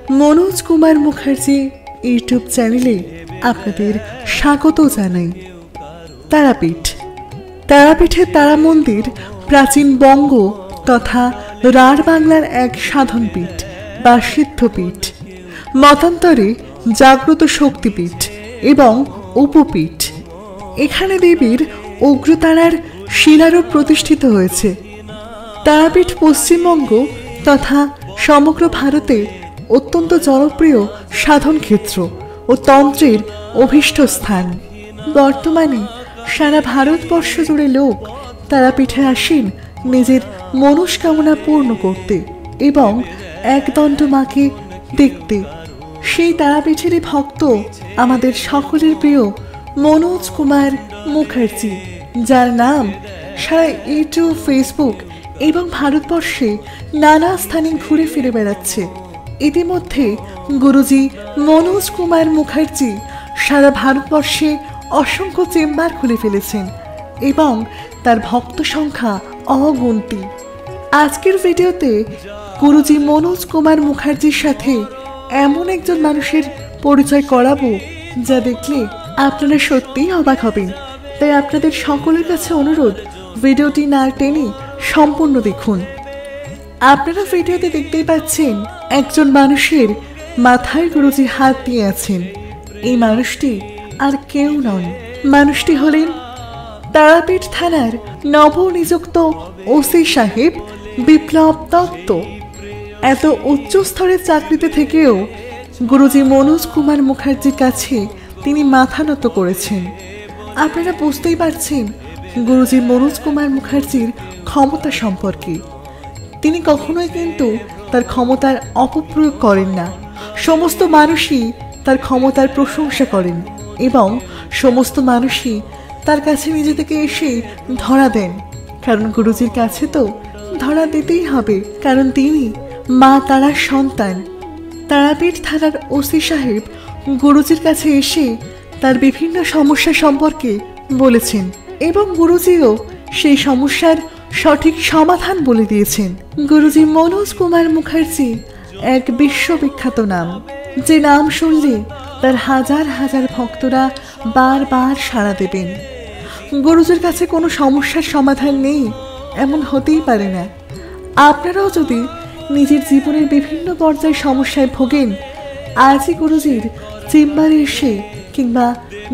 Manoj Kumar Mukherjee YouTube চ্যানেলে আপনাদের স্বাগত জানাই। তারাপীঠ। তারাপীঠের তারা মন্দির প্রাচীন বঙ্গ তথা রাঢ় বাংলার এক সাধনপীঠ বা সিদ্ধপীঠ, মতান্তরে জাগ্রত শক্তিপীঠ এবং উপপীঠ। এখানে দেবীর উগ্রতারার শিলারূপ প্রতিষ্ঠিত হয়েছে। তারাপীঠ পশ্চিমবঙ্গ তথা সমগ্র ভারতে অত্যন্ত জনপ্রিয় সাধন ক্ষেত্র ও তন্ত্রের অভীষ্ট স্থান। বর্তমানে সারা ভারতবর্ষ জুড়ে লোক তারাপীঠে আসেন নিজের মনস্কামনা পূর্ণ করতে এবং একদণ্ড মাকে দেখতে। সেই তারাপীঠেরই ভক্ত আমাদের সকলের প্রিয় মনোজ কুমার মুখার্জি, যার নাম সারা ইউটিউব, ফেসবুক এবং ভারতবর্ষে নানা স্থানে ঘুরে ফিরে বেড়াচ্ছে। ইতিমধ্যে গুরুজি মনোজ কুমার মুখার্জি সারা ভারতবর্ষে অসংখ্য চেম্বার খুলে ফেলেছেন এবং তার ভক্ত সংখ্যা অগণিত। আজকের ভিডিওতে গুরুজি মনোজ কুমার মুখার্জির সাথে এমন একজন মানুষের পরিচয় করাবো যা দেখলে আপনারা সত্যিই অবাক হবেন। তাই আপনাদের সকলের কাছে অনুরোধ, ভিডিওটি না টেনে সম্পূর্ণ দেখুন। আপনারা ভিডিওতে দেখতেই পাচ্ছেন একজন মানুষের মাথায় গুরুজি হাত দিয়ে আছেন। এই মানুষটি আর কেউ নন, মানুষটি হলেন তারাপীঠ থানার নবনিযুক্ত ওসি সাহেব বিপ্লব দত্ত। এত উচ্চ স্তরের চাকরিতে থেকেও গুরুজি মনোজ কুমার মুখার্জির কাছে তিনি মাথা নত করেছেন। আপনারা বুঝতেই পারছেন গুরুজি মনোজ কুমার মুখার্জির ক্ষমতা সম্পর্কে। তিনি কখনোই কিন্তু তার ক্ষমতার অপপ্রয়োগ করেন না। সমস্ত মানুষই তার ক্ষমতার প্রশংসা করেন এবং সমস্ত মানুষই তার কাছে নিজে থেকে এসে ধরা দেন, কারণ গুরুজির কাছে তো ধরা দিতেই হবে, কারণ তিনি মা তারার সন্তান। তারাপীঠ থানার ওসি সাহেব গুরুজির কাছে এসে তার বিভিন্ন সমস্যা সম্পর্কে বলেছেন এবং গুরুজিও সেই সমস্যার সঠিক সমাধান বলে দিয়েছেন। গুরুজি মনোজ কুমার মুখার্জি এক বিশ্ববিখ্যাত নাম, যে নাম শুনলে তার হাজার হাজার ভক্তরা বারবার সাড়া দেবেন। গুরুজির কাছে কোনো সমস্যার সমাধান নেই এমন হতেই পারে না। আপনারাও যদি নিজের জীবনের বিভিন্ন পর্যায়ে সমস্যায় ভোগেন, আজই গুরুজির চেম্বারে এসে কিংবা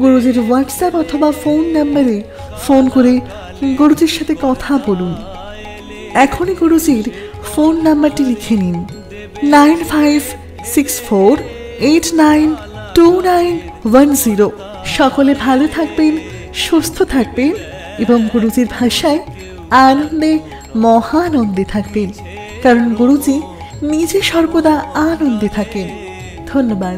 গুরুজির হোয়াটসঅ্যাপ অথবা ফোন নাম্বারে ফোন করে গুরুজির সাথে কথা বলুন। এখনই গুরুজির ফোন নাম্বারটি লিখে নিন, 9564892910। সকলে ভালো থাকবেন, সুস্থ থাকবেন এবং গুরুজির ভাষায় আনন্দে মহানন্দে থাকবেন, কারণ গুরুজি নিজে সর্বদা আনন্দে থাকেন। ধন্যবাদ।